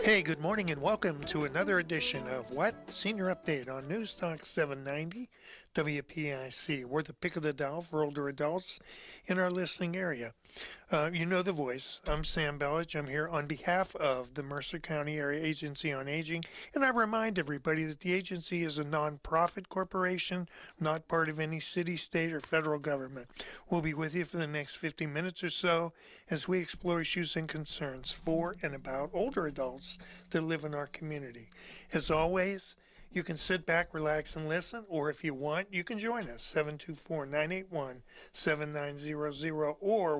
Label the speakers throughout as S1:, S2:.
S1: Hey, good morning and welcome to another edition of What? Senior Update on News Talk 790 WPIC. We're the pick of the dial for older adults in our listening area. You know the voice. I'm Sam Belich. I'm here on behalf of the Mercer County Area Agency on Aging, and I remind everybody that the agency is a nonprofit corporation, not part of any city, state, or federal government. We'll be with you for the next 50 minutes or so as we explore issues and concerns for and about older adults that live in our community. As always, you can sit back, relax, and listen, or if you want, you can join us, 724-981-7900 or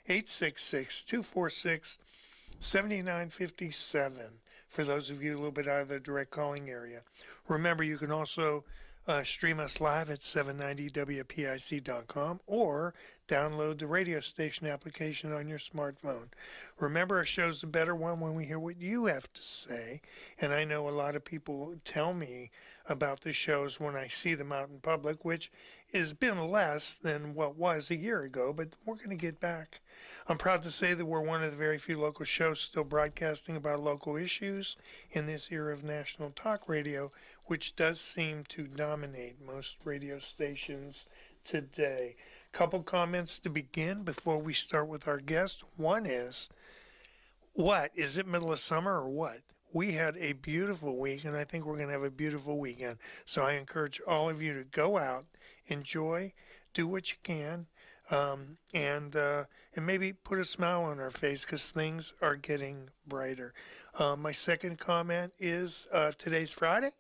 S1: 1-866-246-7957 for those of you a little bit out of the direct calling area. Remember, you can also stream us live at 790wpic.com or download the radio station application on your smartphone. Remember, our show's the better one when we hear what you have to say, and I know a lot of people tell me about the shows when I see them out in public, which has been less than what was a year ago, but we're going to get back. I'm proud to say that we're one of the very few local shows still broadcasting about local issues in this era of national talk radio, which does seem to dominate most radio stations today. Couple comments to begin before we start with our guest. One is, what? Is it middle of summer or what? We had a beautiful week, and I think we're going to have a beautiful weekend. So I encourage all of you to go out, enjoy, do what you can, and maybe put a smile on our face because things are getting brighter. My second comment is today's Friday.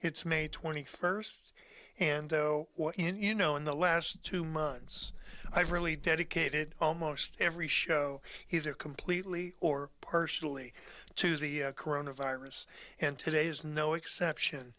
S1: It's May 21st. And, in the last 2 months, I've really dedicated almost every show, either completely or partially, to the coronavirus. And today is no exception.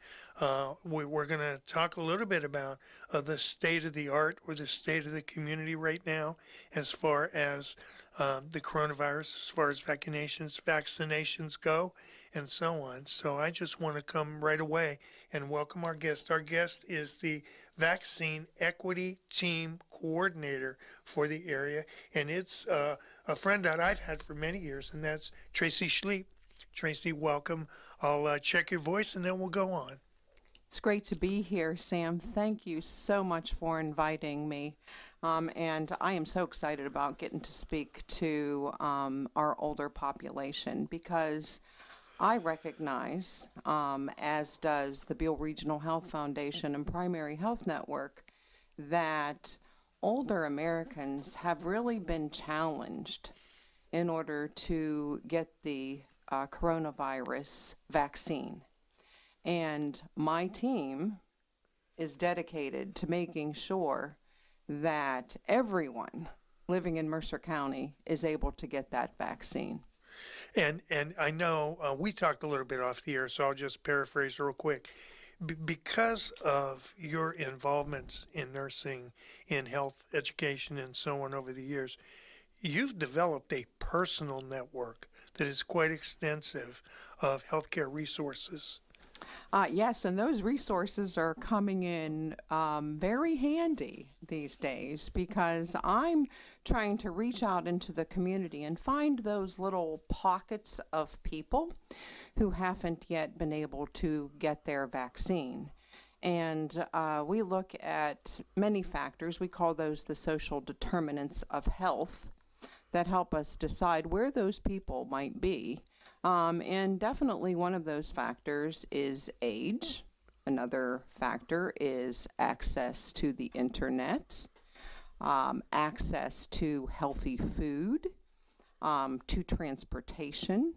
S1: We're going to talk a little bit about the state of the art or the state of the community right now as far as the coronavirus, as far as vaccinations go, and so on. So I just want to come right away and welcome our guest. Our guest is the Vaccine Equity Team Coordinator for the area, and it's a friend that I've had for many years, and that's Tracy Schleip. Tracy, welcome. I'll check your voice, and then we'll go on.
S2: It's great to be here, Sam. Thank you so much for inviting me. And I am so excited about getting to speak to our older population because I recognize, as does the Beale Regional Health Foundation and Primary Health Network, that older Americans have really been challenged in order to get the coronavirus vaccine. And my team is dedicated to making sure that everyone living in Mercer County is able to get that vaccine.
S1: And I know we talked a little bit off the air, so I'll just paraphrase real quick. Because of your involvement in nursing, in health education, and so on over the years, you've developed a personal network that is quite extensive of healthcare resources.
S2: Yes, and those resources are coming in very handy these days because I'm trying to reach out into the community and find those little pockets of people who haven't yet been able to get their vaccine. And we look at many factors. We call those the social determinants of health that help us decide where those people might be. And definitely one of those factors is age. Another factor is access to the internet, access to healthy food, to transportation,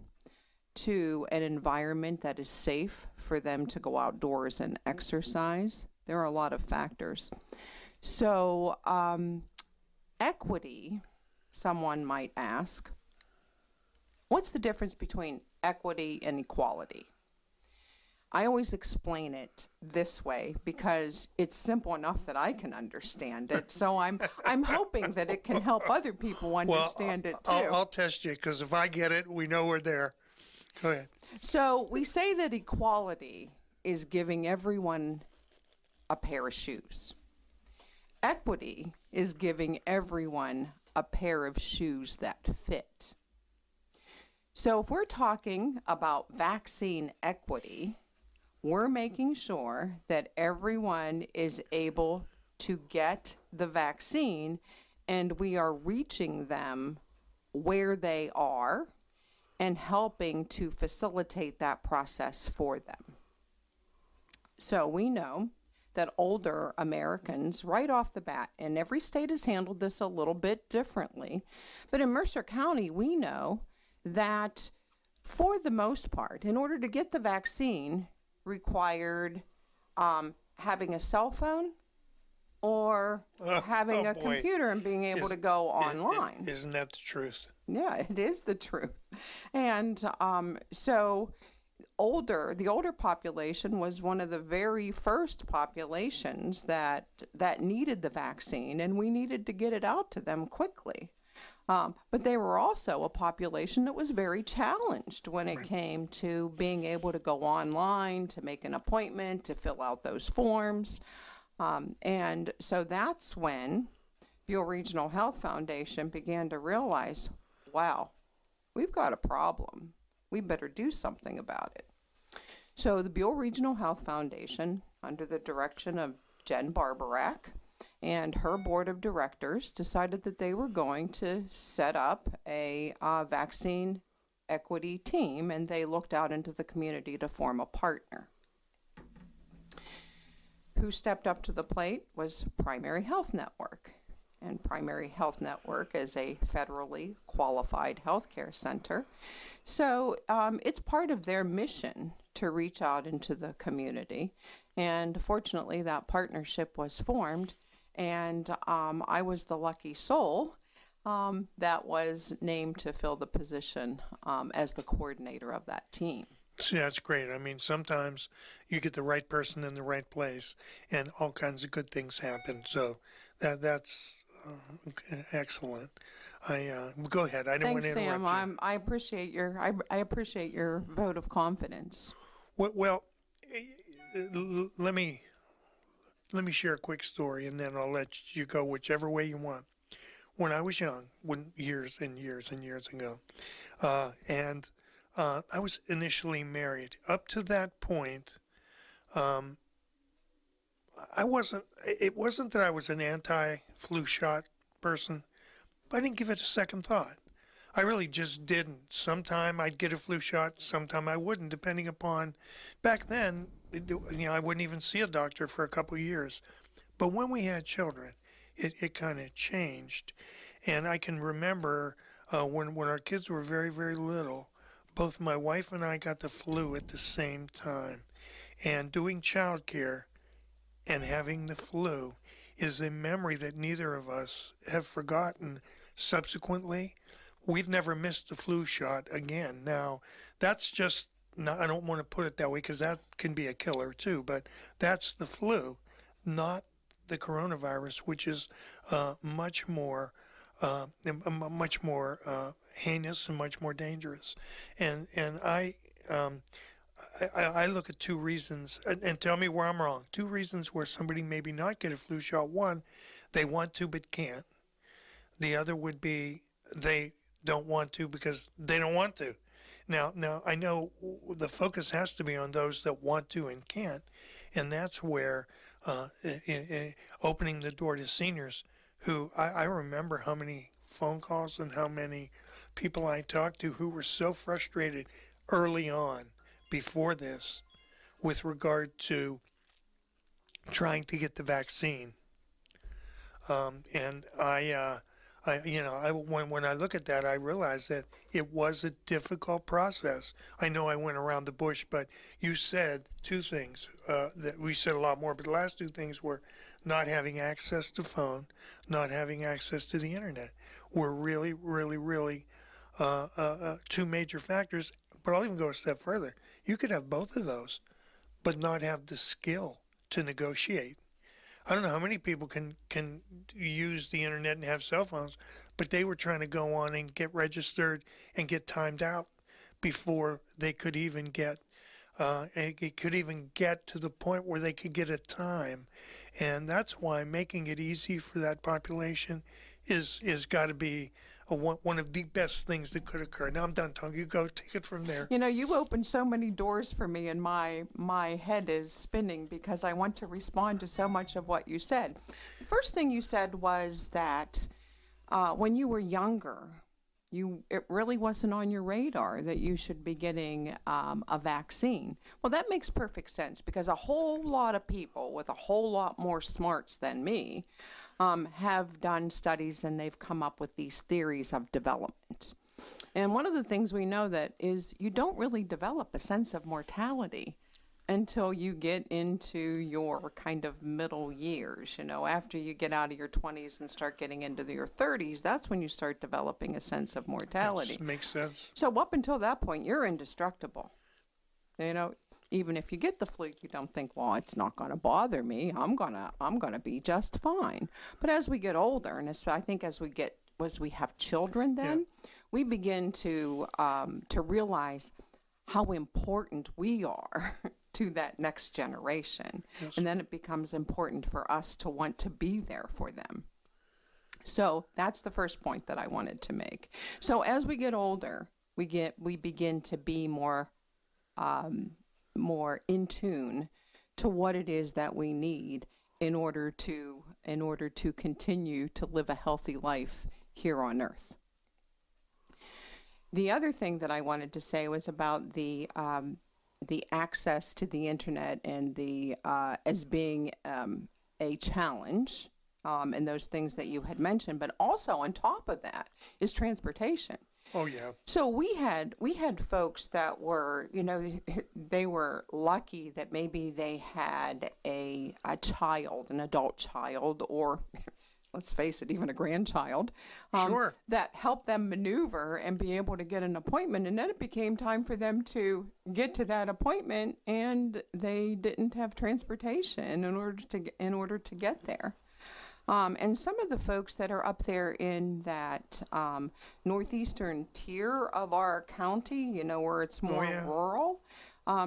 S2: to an environment that is safe for them to go outdoors and exercise. There are a lot of factors. So equity, someone might ask, what's the difference between equity and equality? I always explain it this way because it's simple enough that I can understand it. So I'm hoping that it can help other people understand it too.
S1: I'll test you because if I get it, we know we're there. Go ahead.
S2: So we say that equality is giving everyone a pair of shoes. Equity is giving everyone a pair of shoes that fit. So if we're talking about vaccine equity, we're making sure that everyone is able to get the vaccine and we are reaching them where they are and helping to facilitate that process for them. So we know that older Americans, right off the bat, and every state has handled this a little bit differently, but in Mercer County, we know that for the most part, in order to get the vaccine, required having a cell phone or having a
S1: boy.
S2: computer and being able to go online.
S1: Isn't that the truth?
S2: Yeah, it is the truth. And so the older population was one of the very first populations that needed the vaccine, and we needed to get it out to them quickly. But they were also a population that was very challenged when it came to being able to go online, to make an appointment, to fill out those forms. And so that's when Buell Regional Health Foundation began to realize, wow, we've got a problem. We better do something about it. So the Buell Regional Health Foundation, under the direction of Jen Barbarack and her board of directors, decided that they were going to set up a vaccine equity team, and they looked out into the community to form a partner. Who stepped up to the plate was Primary Health Network. And Primary Health Network is a federally qualified healthcare center. So it's part of their mission to reach out into the community. And fortunately, that partnership was formed. And I was the lucky soul that was named to fill the position as the coordinator of that team.
S1: See, that's great. I mean, sometimes you get the right person in the right place, and all kinds of good things happen. So that's excellent. Go ahead. I don't want
S2: Thanks,
S1: to interrupt
S2: Sam.
S1: you.
S2: I appreciate your vote of confidence.
S1: Well, let me share a quick story, and then I'll let you go whichever way you want. When I was young, years and years and years ago, and I was initially married. Up to that point, it wasn't that I was an anti-flu shot person, but I didn't give it a second thought. I really just didn't. Sometime I'd get a flu shot, sometime I wouldn't, depending upon, back then, I wouldn't even see a doctor for a couple of years. But when we had children, it kind of changed. And I can remember when our kids were very, very little, both my wife and I got the flu at the same time. And doing childcare and having the flu is a memory that neither of us have forgotten subsequently. We've never missed a flu shot again. Now, that's just, I don't want to put it that way because that can be a killer too, but that's the flu, not the coronavirus, which is much more heinous and much more dangerous. And I look at two reasons, and tell me where I'm wrong. Two reasons where somebody maybe not get a flu shot. One, they want to but can't. The other would be they don't want to because they don't want to. Now I know the focus has to be on those that want to and can't, and that's where opening the door to seniors who I remember how many phone calls and how many people I talked to who were so frustrated early on before this with regard to trying to get the vaccine. And when I look at that, I realize that it was a difficult process. I know I went around the bush, but you said two things that we said a lot more, but the last two things were not having access to phone, not having access to the internet were really, really, really two major factors. But I'll even go a step further. You could have both of those, but not have the skill to negotiate. I don't know how many people can use the internet and have cell phones, but they were trying to go on and get registered and get timed out before they could even get to the point where they could get a time. And that's why making it easy for that population is got to be one of the best things that could occur. Now I'm done, Tom. You go, take it from there.
S2: You know, you opened so many doors for me, and my head is spinning because I want to respond to so much of what you said. The first thing you said was that when you were younger, it really wasn't on your radar that you should be getting a vaccine. Well, that makes perfect sense because a whole lot of people with a whole lot more smarts than me have done studies, and they've come up with these theories of development. And one of the things we know that is you don't really develop a sense of mortality until you get into your kind of middle years. You know, after you get out of your 20s and start getting into your 30s, that's when you start developing a sense of mortality.
S1: That makes sense.
S2: So up until that point, you're indestructible. You know, even if you get the flu, you don't think, well, it's not going to bother me. I'm gonna be just fine. But as we get older, and I think as we have children, then we begin to realize how important we are to that next generation. Yes. And then it becomes important for us to want to be there for them. So that's the first point that I wanted to make. So as we get older, we begin to be more in tune to what it is that we need in order to continue to live a healthy life here on Earth. The other thing that I wanted to say was about the access to the internet and the as being a challenge, and those things that you had mentioned, but also on top of that is transportation.
S1: Oh yeah.
S2: So we had folks that were, you know, they were lucky that maybe they had a child, an adult child, or let's face it, even a grandchild,
S1: sure,
S2: that helped them maneuver and be able to get an appointment. And then it became time for them to get to that appointment, and they didn't have transportation in order to get there. And some of the folks that are up there in that northeastern tier of our county, you know, where it's more rural,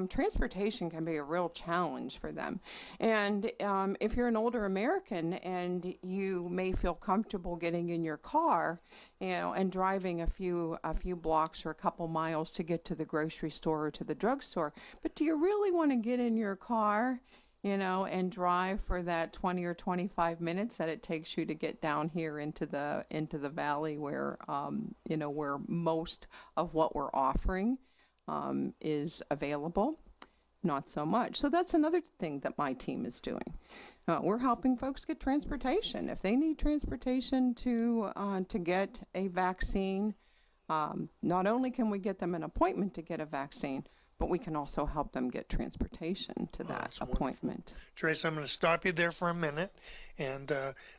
S2: transportation can be a real challenge for them. And if you're an older American and you may feel comfortable getting in your car, you know, and driving a few blocks or a couple miles to get to the grocery store or to the drugstore, but do you really want to get in your car, you know, and drive for that 20 or 25 minutes that it takes you to get down here into the valley where, you know, where most of what we're offering is available? Not so much. So that's another thing that my team is doing. We're helping folks get transportation. If they need transportation to get a vaccine, not only can we get them an appointment to get a vaccine, but we can also help them get transportation to that appointment.
S1: Wonderful. Trace, I'm going to stop you there for a minute. And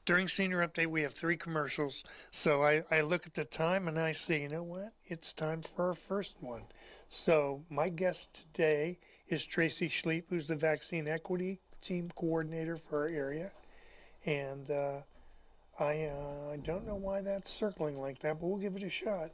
S1: during Senior Update, we have 3 commercials. So I look at the time and I say, you know what? It's time for our first one. So my guest today is Tracy Schleip, who's the Vaccine Equity Team Coordinator for our area. And I don't know why that's circling like that, but we'll give it a shot.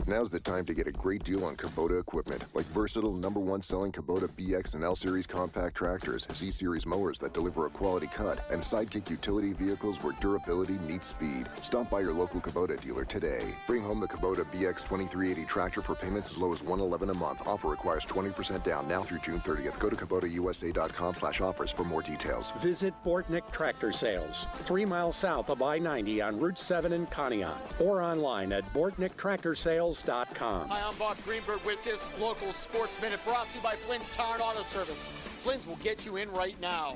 S3: Now's the time to get a great deal on Kubota equipment, like versatile #1 selling Kubota BX and L-Series compact tractors, Z-Series mowers that deliver a quality cut, and Sidekick utility vehicles where durability meets speed. Stop by your local Kubota dealer today. Bring home the Kubota BX 2380 tractor for payments as low as $111 a month. Offer requires 20% down now through June 30th. Go to KubotaUSA.com/offers for more details.
S4: Visit Bortnick Tractor Sales, 3 miles south of I-90 on Route 7 in Conneaut, or online at BortnickTractorSales.com.
S5: Hi, I'm Bob Greenberg with this local Sports Minute brought to you by Flynn's Tire and Auto Service. Flynn's will get you in right now.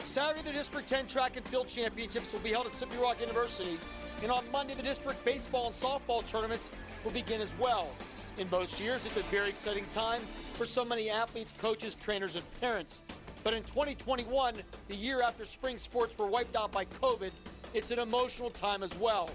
S5: Saturday, the District 10 Track and Field Championships will be held at Sippy Rock University. And on Monday, the District Baseball and Softball tournaments will begin as well. In most years, it's a very exciting time for so many athletes, coaches, trainers, and parents. But in 2021, the year after spring sports were wiped out by COVID, it's an emotional time as well.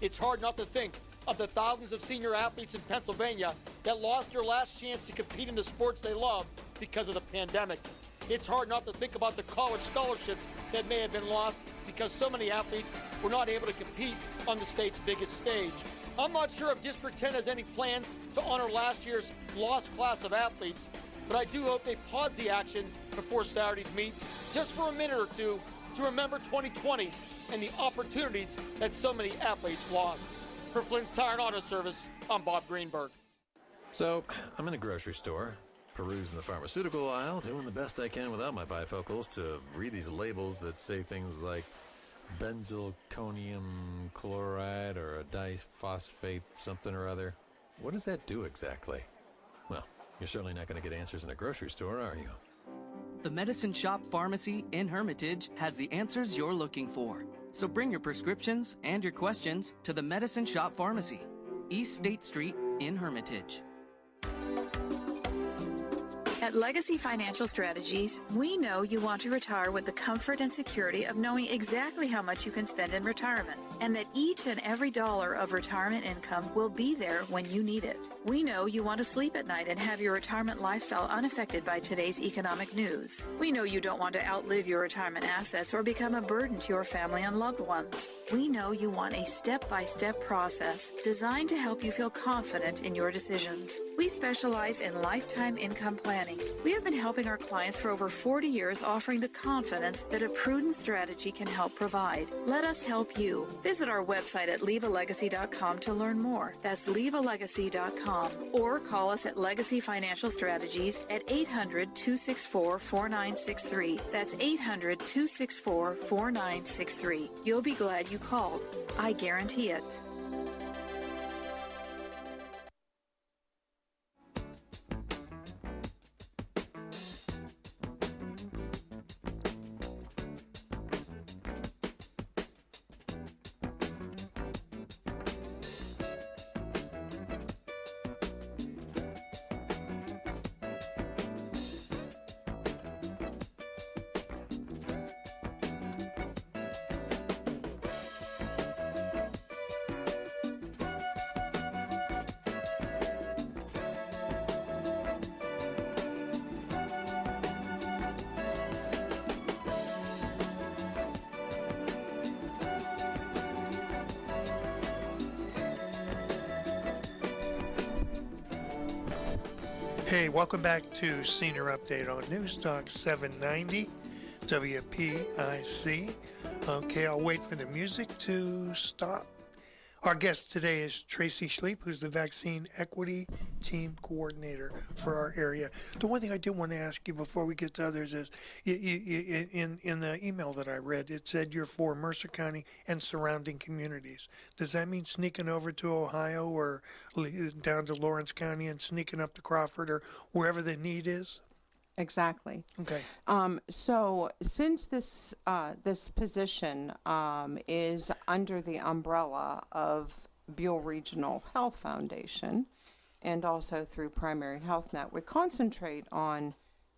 S5: It's hard not to think of the thousands of senior athletes in Pennsylvania that lost their last chance to compete in the sports they love because of the pandemic. It's hard not to think about the college scholarships that may have been lost because so many athletes were not able to compete on the state's biggest stage. I'm not sure if District 10 has any plans to honor last year's lost class of athletes, but I do hope they pause the action before Saturday's meet just for a minute or two to remember 2020 and the opportunities that so many athletes lost. For Flynn's Tire and Auto Service, I'm Bob Greenberg.
S6: So, I'm in a grocery store, perusing the pharmaceutical aisle, doing the best I can without my bifocals to read these labels that say things like benzalkonium chloride or a diphosphate something or other. What does that do exactly? Well, you're certainly not going to get answers in a grocery store, are you?
S7: The Medicine Shop Pharmacy in Hermitage has the answers you're looking for. So bring your prescriptions and your questions to the Medicine Shop Pharmacy, East State Street in Hermitage.
S8: At Legacy Financial Strategies, we know you want to retire with the comfort and security of knowing exactly how much you can spend in retirement, and that each and every dollar of retirement income will be there when you need it. We know you want to sleep at night and have your retirement lifestyle unaffected by today's economic news. We know you don't want to outlive your retirement assets or become a burden to your family and loved ones. We know you want a step-by-step process designed to help you feel confident in your decisions. We specialize in lifetime income planning. We have been helping our clients for over 40 years, offering the confidence that a prudent strategy can help provide. Let us help you. Visit our website at leavealegacy.com to learn more. That's leavealegacy.com. Or call us at Legacy Financial Strategies at 800-264-4963. That's 800-264-4963. You'll be glad you called. I guarantee it.
S1: Hey, welcome back to Senior Update on News Talk 790 WPIC. Okay, I'll wait for the music to stop. Our guest today is Tracy Schleip, who's the Vaccine Equity Team Coordinator for our area. The one thing I did want to ask you before we get to others is, in the email that I read, it said you're for Mercer County and surrounding communities. Does that mean sneaking over to Ohio or down to Lawrence County and sneaking up to Crawford or wherever the need is?
S2: Exactly.
S1: Okay.
S2: So since this position is under the umbrella of Buell Regional Health Foundation and also through Primary Health Net, we concentrate on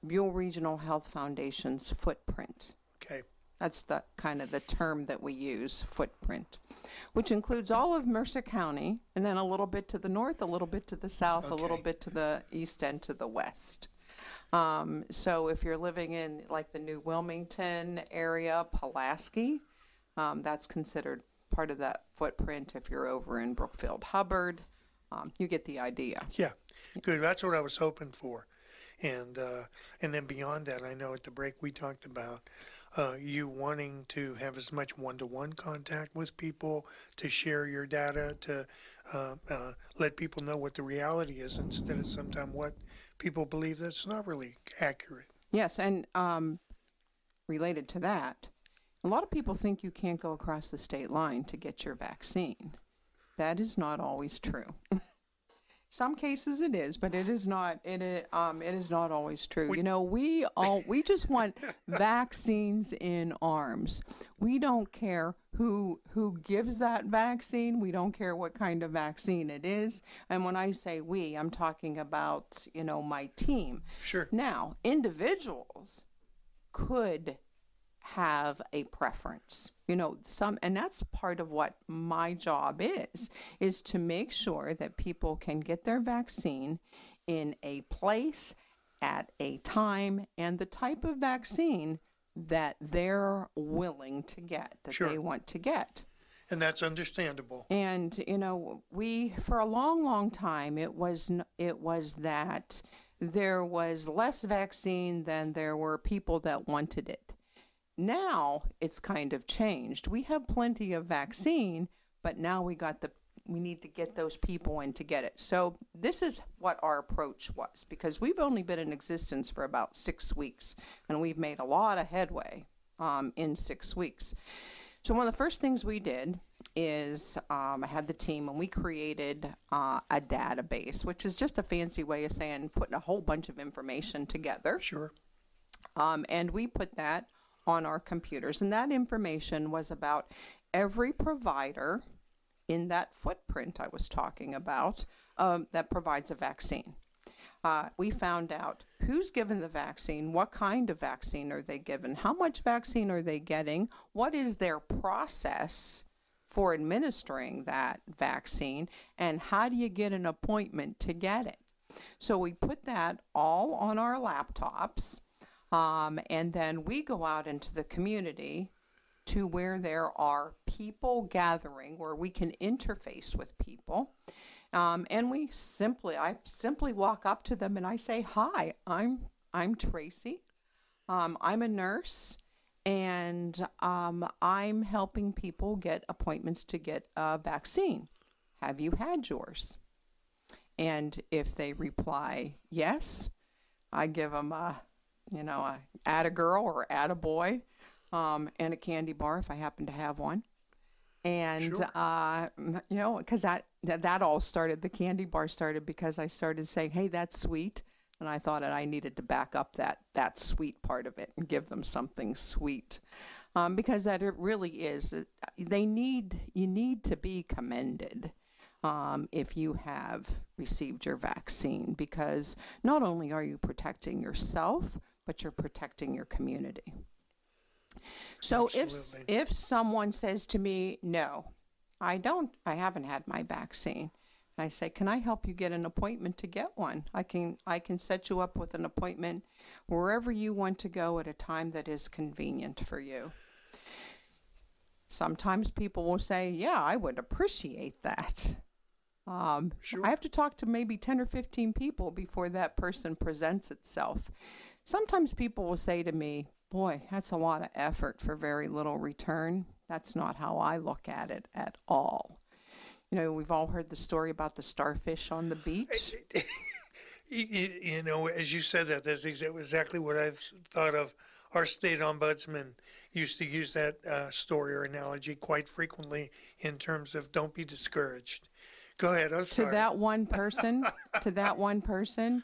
S2: Buell Regional Health Foundation's footprint.
S1: Okay.
S2: That's the kind of the term that we use, footprint, which includes all of Mercer County and then a little bit to the north, a little bit to the south,
S1: Okay.
S2: a little bit to the east and to the west. So if you're living in like the New Wilmington area, Pulaski, that's considered part of that footprint. If you're over in Brookfield, Hubbard, you get the idea.
S1: Yeah, good. That's what I was hoping for. And then beyond that, I know at the break we talked about you wanting to have as much one-to-one contact with people, to share your data, to let people know what the reality is instead of sometimes what people believe that's not really accurate.
S2: Yes, and related to that, a lot of people think you can't go across the state line to get your vaccine. That is not always true. Some cases it is, but it is not. It is not always true. You know, we just want vaccines in arms. We don't care who gives that vaccine. We don't care what kind of vaccine it is. And when I say we, I'm talking about, my team.
S1: Sure.
S2: Now, individuals could have a preference, and that's part of what my job is to make sure that people can get their vaccine in a place at a time and the type of vaccine that they're willing to get, that
S1: Sure.
S2: they want to get.
S1: And that's understandable.
S2: And, we, for a long, long time, it was that there was less vaccine than there were people that wanted it. Now it's kind of changed. We have plenty of vaccine, but now we got we need to get those people in to get it. So this is what our approach was, because we've only been in existence for about 6 weeks, and we've made a lot of headway in 6 weeks. So one of the first things we did is I had the team, and we created a database, which is just a fancy way of saying putting a whole bunch of information together.
S1: Sure.
S2: And we put that on our computers, and that information was about every provider in that footprint I was talking about that provides a vaccine. We found out who's given the vaccine, what kind of vaccine are they given, how much vaccine are they getting, what is their process for administering that vaccine, and how do you get an appointment to get it. So we put that all on our laptops, and then we go out into the community to where there are people gathering, where we can interface with people. And I simply walk up to them and I say, "Hi, I'm Tracy. I'm a nurse, and I'm helping people get appointments to get a vaccine. Have you had yours?" And if they reply yes, I give them a add a girl or add a boy, and a candy bar if I happen to have one. And,
S1: Sure.
S2: Because that all started, the candy bar started because I started saying, "Hey, that's sweet." And I thought that I needed to back up that sweet part of it and give them something sweet. Because that it really is. You need to be commended if you have received your vaccine, because not only are you protecting yourself, but you're protecting your community. So if someone says to me, "No, I haven't had my vaccine," and I say, "Can I help you get an appointment to get one? I can set you up with an appointment wherever you want to go at a time that is convenient for you." Sometimes people will say, "Yeah, I would appreciate that."
S1: Sure.
S2: I have to talk to maybe 10 or 15 people before that person presents itself. Sometimes people will say to me, "Boy, that's a lot of effort for very little return." That's not how I look at it at all. We've all heard the story about the starfish on the beach.
S1: As you said that, that's exactly what I've thought of. Our state ombudsman used to use that story or analogy quite frequently in terms of don't be discouraged. Go ahead. I'm sorry.
S2: To that one person,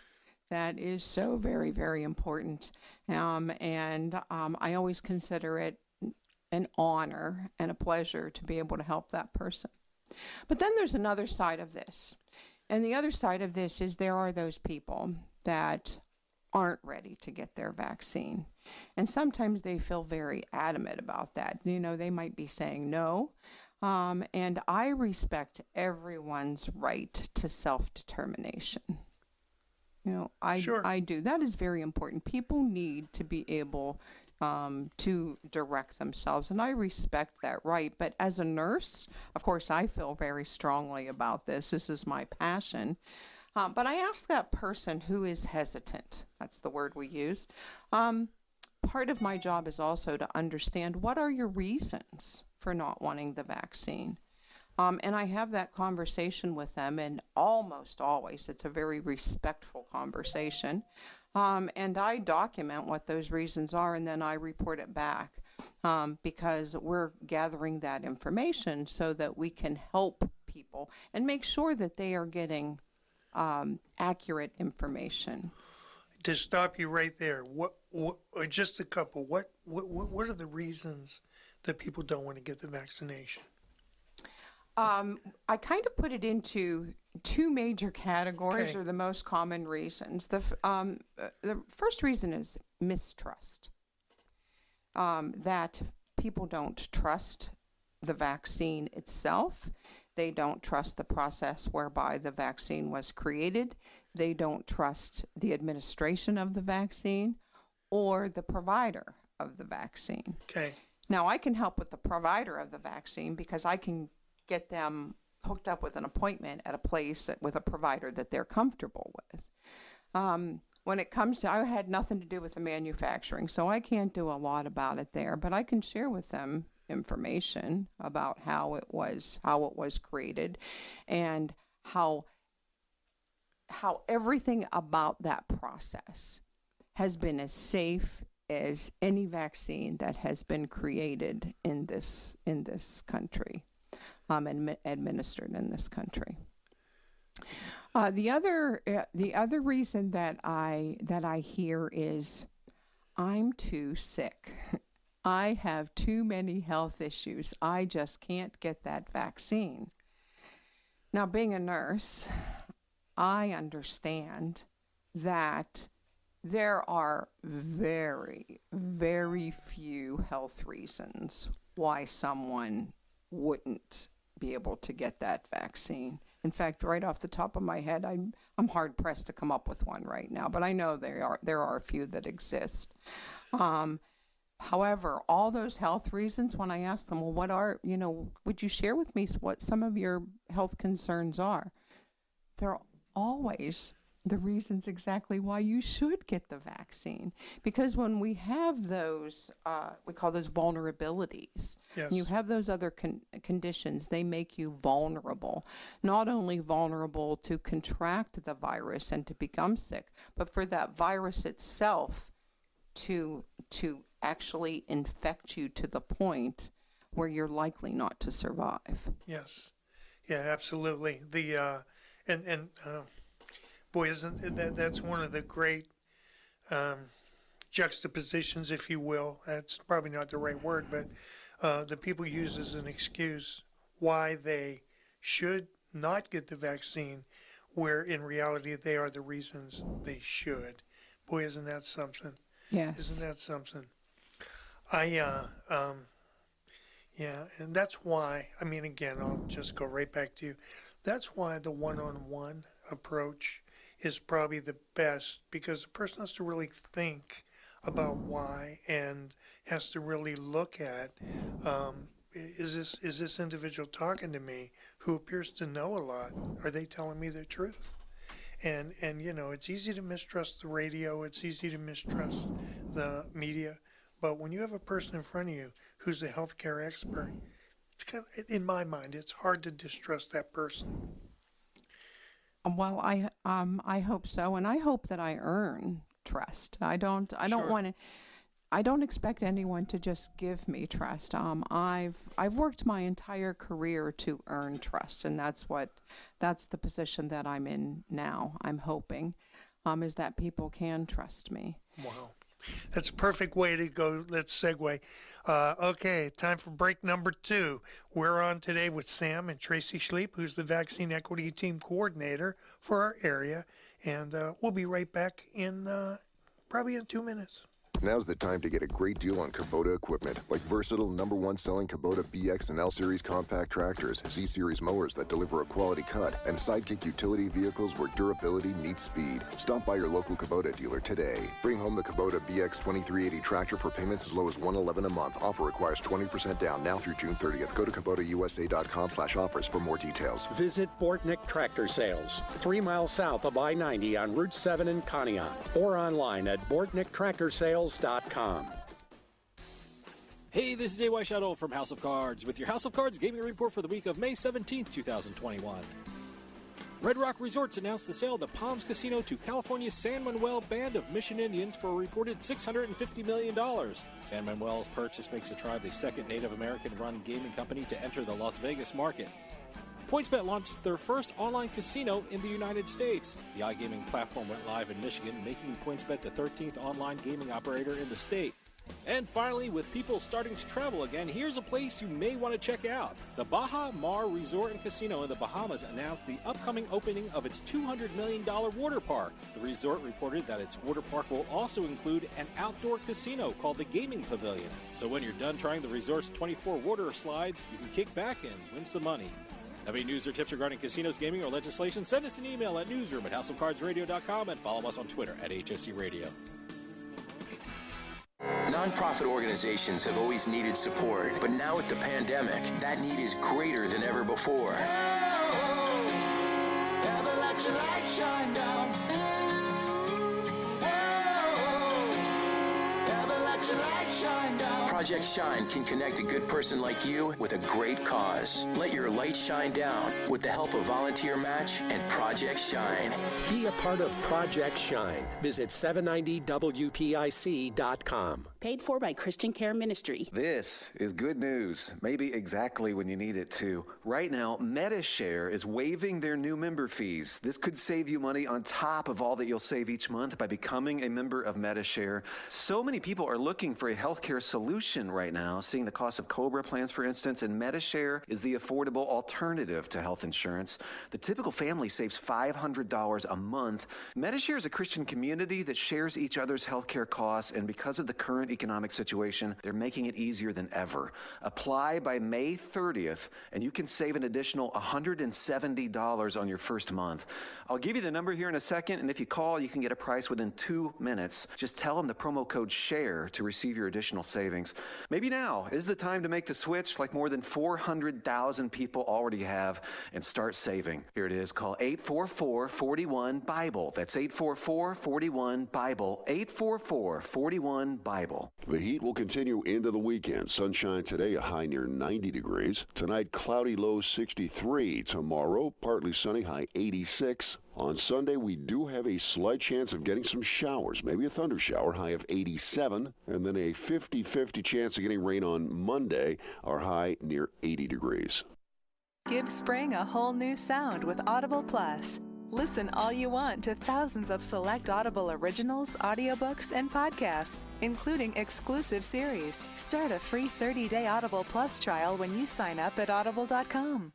S2: that is so very, very important. And I always consider it an honor and a pleasure to be able to help that person. But then there's another side of this. And the other side of this is there are those people that aren't ready to get their vaccine. And sometimes they feel very adamant about that. They might be saying no. And I respect everyone's right to self-determination.
S1: Sure.
S2: I do. That is very important. People need to be able to direct themselves, and I respect that right. But as a nurse, of course, I feel very strongly about this. This is my passion. But I ask that person who is hesitant, that's the word we use, part of my job is also to understand what are your reasons for not wanting the vaccine. And I have that conversation with them, and almost always it's a very respectful conversation. And I document what those reasons are, and then I report it back because we're gathering that information so that we can help people and make sure that they are getting accurate information.
S1: To stop you right there, what or just a couple, what are the reasons that people don't want to get the vaccination?
S2: I kind of put it into two major categories,
S1: Okay.
S2: or the most common reasons. The first reason is mistrust. That people don't trust the vaccine itself. They don't trust the process whereby the vaccine was created. They don't trust the administration of the vaccine or the provider of the vaccine.
S1: Okay.
S2: Now, I can help with the provider of the vaccine because I can get them hooked up with an appointment at a place with a provider that they're comfortable with. When it comes to, I had nothing to do with the manufacturing, so I can't do a lot about it there, but I can share with them information about how it was created, and how everything about that process has been as safe as any vaccine that has been created in this country, and administered in this country. The other reason that I hear is, I'm too sick. I have too many health issues. I just can't get that vaccine. Now, being a nurse, I understand that there are very, very few health reasons why someone wouldn't be able to get that vaccine. In fact, right off the top of my head, I'm hard pressed to come up with one right now, but I know there are a few that exist. However, all those health reasons, when I ask them, well, would you share with me what some of your health concerns are? They're always the reasons exactly why you should get the vaccine. Because when we have those, we call those vulnerabilities.
S1: Yes.
S2: You have those other conditions, they make you vulnerable. Not only vulnerable to contract the virus and to become sick, but for that virus itself to actually infect you to the point where you're likely not to survive.
S1: Yes. Yeah, absolutely. Boy, isn't that's one of the great juxtapositions, if you will. That's probably not the right word, but the people use as an excuse why they should not get the vaccine, where in reality they are the reasons they should. Boy, isn't that something?
S2: Yes.
S1: Isn't that something? Yeah, and that's why, again, I'll just go right back to you. That's why the one-on-one approach is probably the best, because the person has to really think about why and has to really look at, is this individual talking to me who appears to know a lot? Are they telling me the truth? And it's easy to mistrust the radio. It's easy to mistrust the media. But when you have a person in front of you who's a healthcare expert, it's in my mind, it's hard to distrust that person.
S2: Well, I hope so, and I hope that I earn trust. I don't
S1: Sure.
S2: want to. I don't expect anyone to just give me trust. I've worked my entire career to earn trust, and that's the position that I'm in now. I'm hoping, is that people can trust me.
S1: Wow. That's a perfect way to go. Let's segue. Okay, time for break number 2. We're on today with Sam and Tracy Schleip, who's the Vaccine Equity Team Coordinator for our area. And we'll be right back in probably in 2 minutes.
S3: Now's the time to get a great deal on Kubota equipment, like versatile #1 selling Kubota BX and L Series compact tractors, Z Series mowers that deliver a quality cut, and Sidekick utility vehicles where durability meets speed. Stop by your local Kubota dealer today. Bring home the Kubota BX 2380 tractor for payments as low as $111 a month. Offer requires 20% down now through June 30th. Go to KubotaUSA.com/offers for more details.
S4: Visit Bortnick Tractor Sales, 3 miles south of I-90 on Route 7 in Conneaut, or online at BortnickTractorSales.com.
S9: Hey, this is Jay Weishuttle from House of Cards with your House of Cards gaming report for the week of May 17th, 2021. Red Rock Resorts announced the sale of the Palms Casino to California's San Manuel Band of Mission Indians for a reported $650 million. San Manuel's purchase makes the tribe the second Native American-run gaming company to enter the Las Vegas market. PointsBet launched their first online casino in the United States. The iGaming platform went live in Michigan, making PointsBet the 13th online gaming operator in the state. And finally, with people starting to travel again, here's a place you may want to check out. The Baja Mar Resort and Casino in the Bahamas announced the upcoming opening of its $200 million water park. The resort reported that its water park will also include an outdoor casino called the Gaming Pavilion. So when you're done trying the resort's 24 water slides, you can kick back and win some money. Have any news or tips regarding casinos, gaming, or legislation? Send us an email at newsroom@houseofcardsradio.com and follow us on Twitter at HOC Radio.
S10: Nonprofit organizations have always needed support, but now with the pandemic, that need is greater than ever before.
S11: Never let your light shine down. Never let your light shine shine down.
S10: Project Shine can connect a good person like you with a great cause. Let your light shine down with the help of Volunteer Match and Project Shine.
S4: Be a part of Project Shine. Visit 790wpic.com.
S12: Paid for by Christian Care Ministry.
S13: This is good news, maybe exactly when you need it too. Right now, MediShare is waiving their new member fees. This could save you money on top of all that you'll save each month by becoming a member of MediShare. So many people are looking for a healthcare solution right now, seeing the cost of COBRA plans, for instance, and MediShare is the affordable alternative to health insurance. The typical family saves $500 a month. MediShare is a Christian community that shares each other's healthcare costs, and because of the current economic situation, they're making it easier than ever. Apply by May 30th, and you can save an additional $170 on your first month. I'll give you the number here in a second, and if you call, you can get a price within 2 minutes. Just tell them the promo code SHARE to receive your additional savings. Maybe now is the time to make the switch like more than 400,000 people already have and start saving. Here it is. Call 844-41-BIBLE. That's 844-41-BIBLE. 844-41-BIBLE.
S14: The heat will continue into the weekend. Sunshine today, a high near 90 degrees. Tonight, cloudy, low 63. Tomorrow, partly sunny, high 86. On Sunday, we do have a slight chance of getting some showers, maybe a thunder shower, high of 87, and then a 50-50 chance of getting rain on Monday, our high near 80 degrees.
S15: Give spring a whole new sound with Audible Plus. Listen all you want to thousands of select Audible originals, audiobooks, and podcasts, including exclusive series. Start a free 30-day Audible Plus trial when you sign up at audible.com.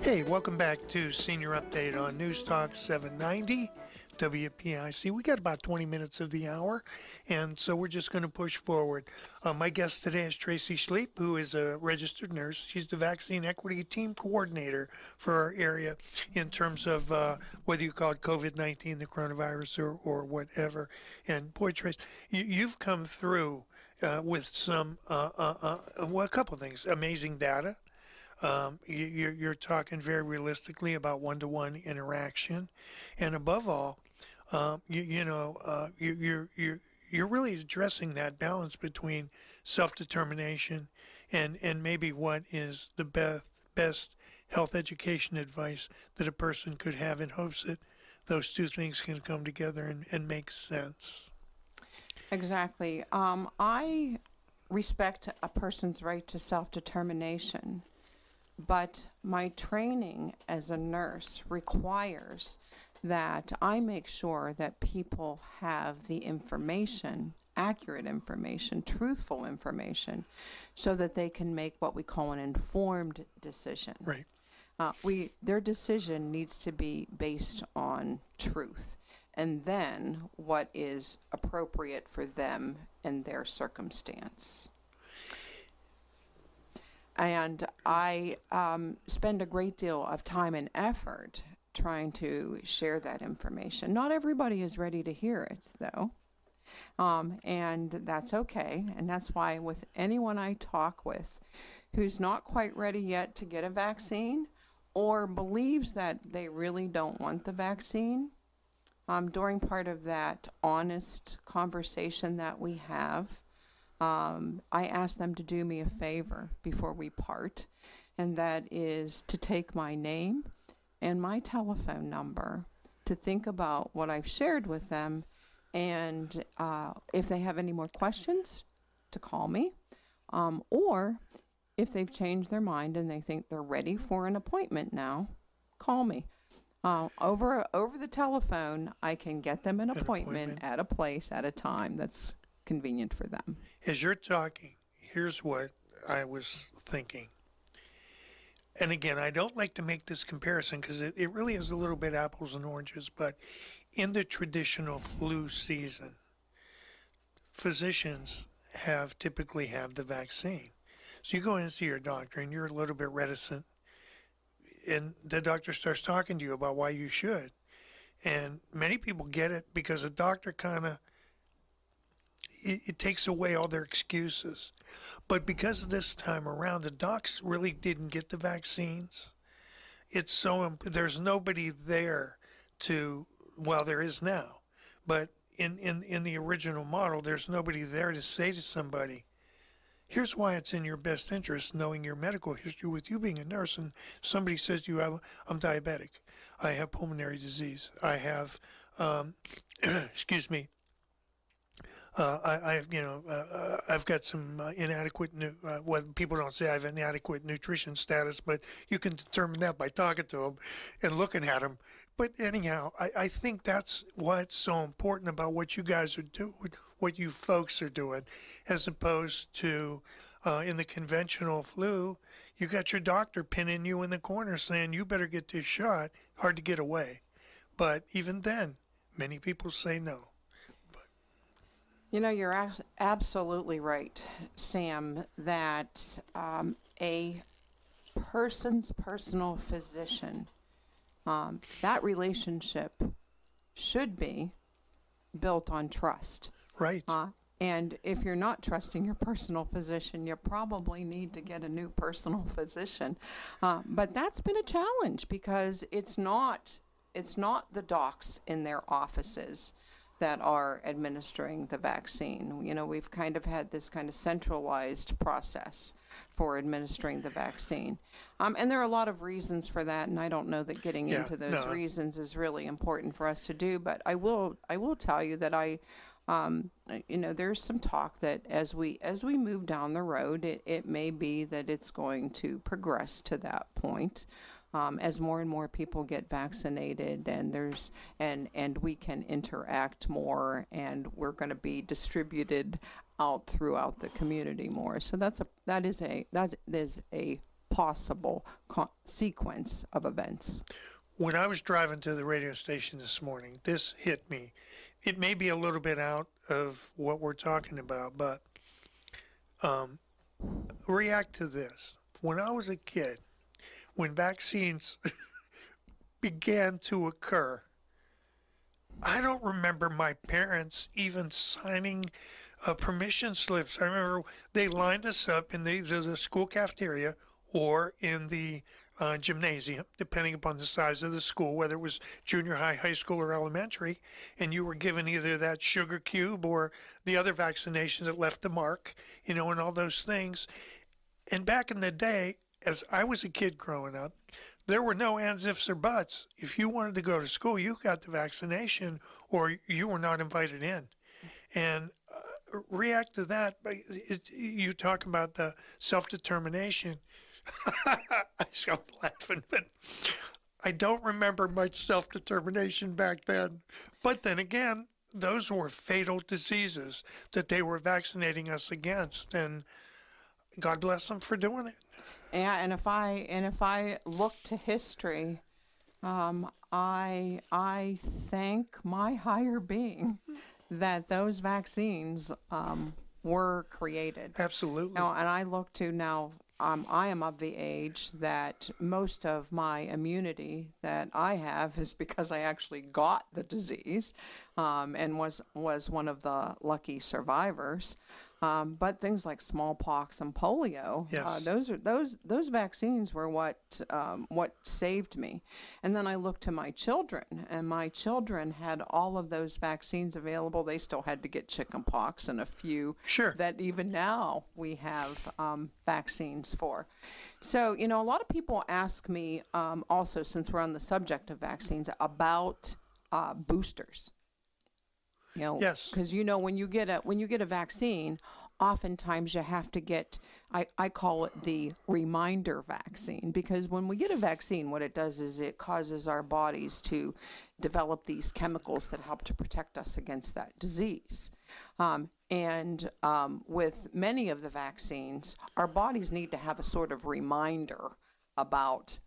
S1: Hey, welcome back to Senior Update on News Talk 790 WPIC. We got about 20 minutes of the hour, and so we're just going to push forward. My guest today is Tracy Schleip, who is a registered nurse. She's the Vaccine Equity Team Coordinator for our area in terms of whether you call it COVID-19, the coronavirus, or whatever. And boy, Tracy, you've come through with some, well, a couple of things, amazing data. You're talking very realistically about one-to-one interaction, and above all, you're really addressing that balance between self-determination and maybe what is the best health education advice that a person could have in hopes that those two things can come together and make sense.
S2: Exactly. I respect a person's right to self-determination. But my training as a nurse requires that I make sure that people have the information, accurate information, truthful information, so that they can make what we call an informed decision.
S1: Right.
S2: Their decision needs to be based on truth, and then what is appropriate for them and their circumstance. And I spend a great deal of time and effort trying to share that information. Not everybody is ready to hear it, though. And that's okay. And that's why with anyone I talk with who's not quite ready yet to get a vaccine or believes that they really don't want the vaccine, during part of that honest conversation that we have, I ask them to do me a favor before we part, and that is to take my name and my telephone number, to think about what I've shared with them, and if they have any more questions, to call me, or if they've changed their mind and they think they're ready for an appointment now, call me. Over the telephone, I can get them an appointment at a place at a time that's convenient for them.
S1: As you're talking, here's what I was thinking. And again, I don't like to make this comparison because it really is a little bit apples and oranges, but in the traditional flu season, physicians typically have the vaccine. So you go in and see your doctor and you're a little bit reticent, and the doctor starts talking to you about why you should. And many people get it because the doctor kind of, it takes away all their excuses. But because this time around, the docs really didn't get the vaccines. There's nobody there well, there is now, but in the original model, there's nobody there to say to somebody, here's why it's in your best interest, knowing your medical history. With you being a nurse and somebody says to you, I'm diabetic, I have pulmonary disease, I have, excuse me, I've got some inadequate, what people don't say I have inadequate nutrition status, but you can determine that by talking to them and looking at them. But anyhow, I think that's what's so important about what you guys are doing, what you folks are doing, as opposed to in the conventional flu, you got your doctor pinning you in the corner saying you better get this shot. Hard to get away. But even then, many people say no.
S2: You know, you're absolutely right, Sam, that a person's personal physician, that relationship should be built on trust.
S1: Right.
S2: And if you're not trusting your personal physician, you probably need to get a new personal physician. But that's been a challenge because it's not the docs in their offices that are administering the vaccine. You know, we've kind of had this kind of centralized process for administering the vaccine. And there are a lot of reasons for that, and I don't know that getting into those reasons is really important for us to do, but I will tell you that there's some talk that as we move down the road, it may be that it's going to progress to that point. As more and more people get vaccinated and we can interact more, and we're going to be distributed out throughout the community more. So that is a possible sequence of events.
S1: When I was driving to the radio station this morning, this hit me. It may be a little bit out of what we're talking about, but react to this. When I was a kid, when vaccines began to occur, I don't remember my parents even signing permission slips. I remember they lined us up in the school cafeteria or in the gymnasium, depending upon the size of the school, whether it was junior high, high school, or elementary, and you were given either that sugar cube or the other vaccination that left the mark, and all those things. And back in the day, as I was a kid growing up, there were no ands, ifs, or buts. If you wanted to go to school, you got the vaccination or you were not invited in. And react to that. You talk about the self-determination. I'm laughing, but I don't remember much self-determination back then. But then again, those were fatal diseases that they were vaccinating us against. And God bless them for doing it.
S2: Yeah, and if I look to history, I thank my higher being that those vaccines were created.
S1: Absolutely.
S2: And I look to now. I am of the age that most of my immunity that I have is because I actually got the disease, and was one of the lucky survivors. But things like smallpox and polio,
S1: yes.
S2: Those vaccines were what saved me. And then I looked to my children, and my children had all of those vaccines available. They still had to get chickenpox and a few that even now we have vaccines for. So, a lot of people ask me also, since we're on the subject of vaccines, about boosters.
S1: Yes.
S2: Because when you get a vaccine, oftentimes you have to get, I call it the reminder vaccine, because when we get a vaccine, what it does is it causes our bodies to develop these chemicals that help to protect us against that disease. With many of the vaccines, our bodies need to have a sort of reminder about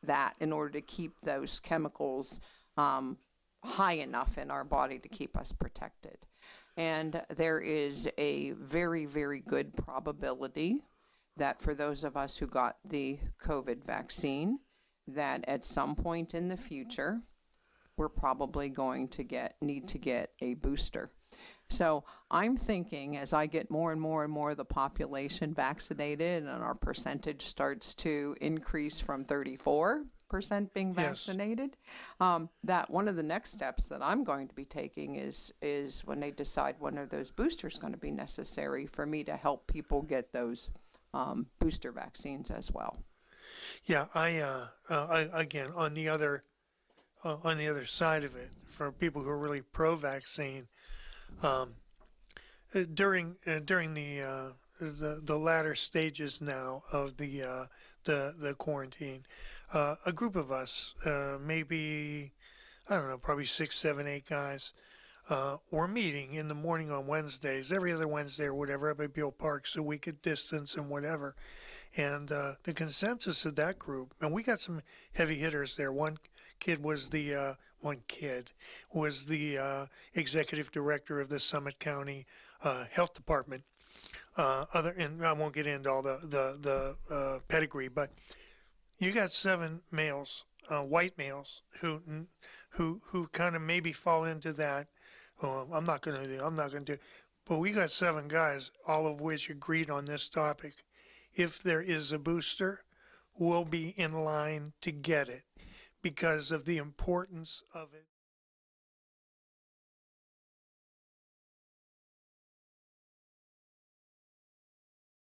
S2: that in order to keep those chemicals high enough in our body to keep us protected. And there is a very, very good probability that for those of us who got the COVID vaccine, that at some point in the future, we're probably going to need to get a booster. So I'm thinking as I get more and more and more of the population vaccinated and our percentage starts to increase from 34% being vaccinated, that one of the next steps that I'm going to be taking is when they decide when are those boosters going to be necessary for me to help people get those booster vaccines as well.
S1: Yeah, I again on the other side of it, for people who are really pro-vaccine, during the latter stages now of the quarantine, a group of us, maybe, I don't know, probably 6, 7, 8 guys, were meeting in the morning on Wednesdays, every other Wednesday or whatever, up at Beale Park, so we could distance and whatever. And the consensus of that group, and we got some heavy hitters there. One kid was the executive director of the Summit County Health Department. And I won't get into all the pedigree, but you got 7 males, white males, who kind of maybe fall into that. I'm not going to do. But we got 7 guys, all of which agreed on this topic. If there is a booster, we'll be in line to get it because of the importance of it.